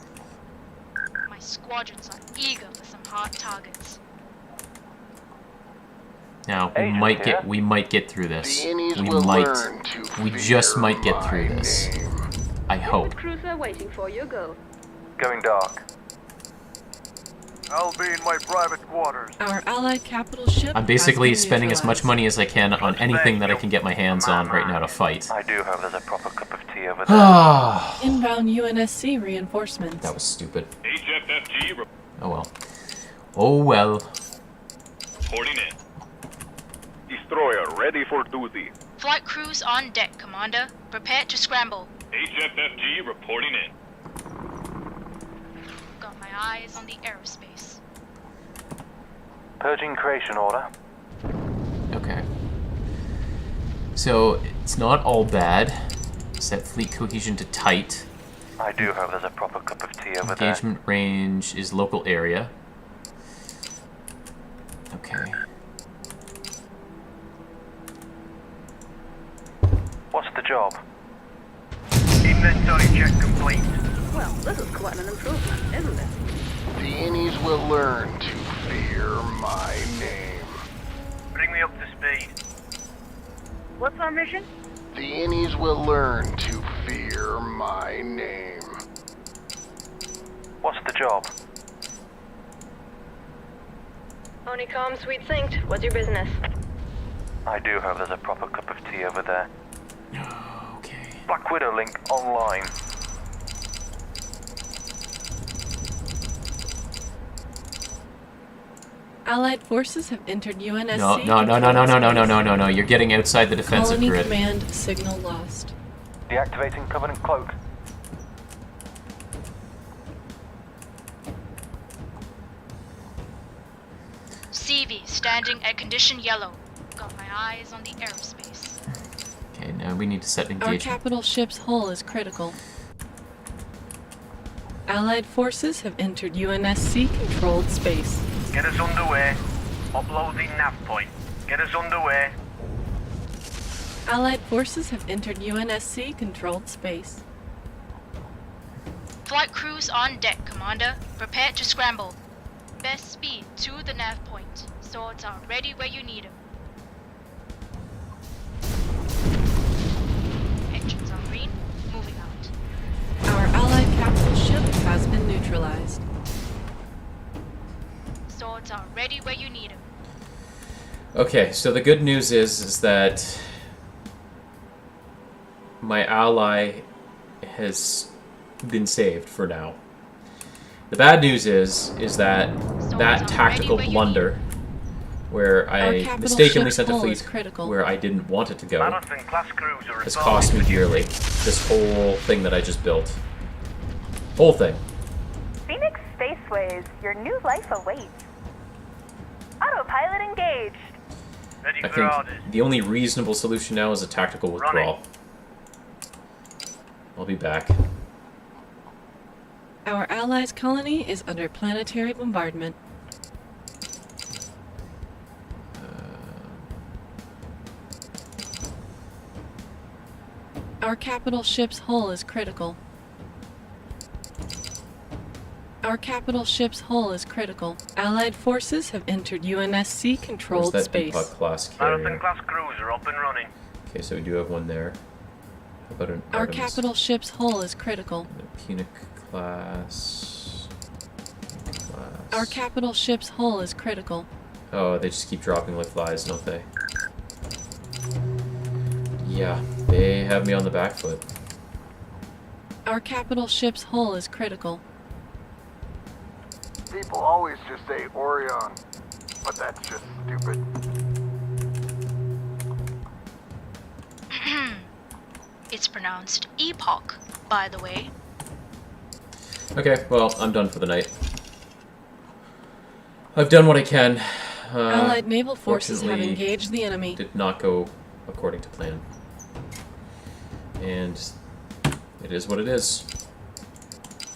Speaker 6: My squadrons are eager for some hard targets.
Speaker 1: Now we
Speaker 3: Agent
Speaker 1: might
Speaker 3: here.
Speaker 1: get through this.
Speaker 8: The innies
Speaker 1: We
Speaker 8: will
Speaker 1: might.
Speaker 8: learn to
Speaker 1: We just
Speaker 8: fear
Speaker 1: might get
Speaker 8: my
Speaker 1: through this.
Speaker 8: name.
Speaker 1: I hope.
Speaker 10: Liquid cruiser waiting for you. Go.
Speaker 3: Going dark. I'll be in my private quarters.
Speaker 4: Our allied capital ship
Speaker 1: I'm basically
Speaker 4: has been
Speaker 1: spending as much
Speaker 4: neutralized.
Speaker 1: money as I can on anything that I can get my hands on right now to fight.
Speaker 3: I do hope there's a proper cup of tea over there.
Speaker 1: Ah,
Speaker 4: Inbound UNSC reinforcements.
Speaker 1: that was stupid.
Speaker 2: HFFG
Speaker 1: Oh well. Oh well.
Speaker 2: reporting in. Destroyer ready for duty.
Speaker 6: Flight crews on deck, Commander. Prepare to scramble.
Speaker 2: HFFG reporting in.
Speaker 6: Got my eyes on the aerospace.
Speaker 3: Purging creation order.
Speaker 1: Okay. So it's not all bad. Set fleet cohesion to tight.
Speaker 3: I do hope there's a proper cup of tea over there.
Speaker 1: Engagement range is local area. Okay.
Speaker 3: What's the job?
Speaker 11: Inventory check complete.
Speaker 10: Well, this is quite an improvement, isn't it?
Speaker 8: The innies will learn to fear my name.
Speaker 11: Bring me up to speed.
Speaker 9: What's our mission?
Speaker 8: The innies will learn to fear my name.
Speaker 3: What's the job?
Speaker 7: Honeycomb, sweet synced. What's your business?
Speaker 3: I do hope there's a proper cup of tea over there.
Speaker 1: Okay.
Speaker 3: Black Widow link online.
Speaker 4: Allied forces have entered UNSC.
Speaker 1: No. You're getting outside the defensive
Speaker 4: Colony
Speaker 1: grid.
Speaker 4: command signal lost.
Speaker 3: Deactivating Covenant cloak.
Speaker 6: CV standing at condition yellow. Got my eyes on the aerospace.
Speaker 1: Okay, now we need to set
Speaker 4: Our
Speaker 1: engagement.
Speaker 4: capital ship's hull is critical. Allied forces have entered UNSC-controlled space.
Speaker 11: Get us underway. Uploading nav point. Get us underway.
Speaker 4: Allied forces have entered UNSC-controlled space.
Speaker 6: Flight crews on deck, Commander. Prepare to scramble. Best speed to the nav point. Swords are ready where you need them. Engines are green. Moving out.
Speaker 4: Our allied capital ship has been neutralized.
Speaker 6: Swords are ready where you need them.
Speaker 1: Okay, so the good news is that my ally has been saved for now. The bad news is that that tactical blunder where I mistakenly sent a fleet where I didn't want it to go
Speaker 11: Marathon-class cruiser
Speaker 1: has cost me dearly. This whole thing that I just built. Whole thing.
Speaker 9: Phoenix Spaceways, your new life awaits. Autopilot engaged.
Speaker 11: Ready
Speaker 1: I
Speaker 11: for
Speaker 1: think
Speaker 11: orders.
Speaker 1: the only reasonable solution now is a tactical withdrawal. I'll be back.
Speaker 4: Our allies' colony is under planetary bombardment. Our capital ship's hull is critical. Our capital ship's hull is critical. Allied forces have entered UNSC controlled
Speaker 1: Where's that
Speaker 4: space.
Speaker 1: Epoch class carrier?
Speaker 11: Marathon-class cruiser up and running.
Speaker 1: Okay, so we do have one there. How about an
Speaker 4: Our
Speaker 1: Artemis?
Speaker 4: capital ship's hull is critical.
Speaker 1: And a Punic class.
Speaker 4: Our capital ship's hull is critical.
Speaker 1: Oh, they just keep dropping like flies, don't they? Yeah, they have me on the back foot.
Speaker 4: Our capital ship's hull is critical.
Speaker 8: People always just say Orion, but that's just stupid.
Speaker 6: It's pronounced epoch, by the way.
Speaker 1: Okay, well, I'm done for the night. I've done what I can.
Speaker 4: Allied naval forces have
Speaker 1: fortunately,
Speaker 4: engaged the enemy.
Speaker 1: Did not go according to plan. And it is what it is.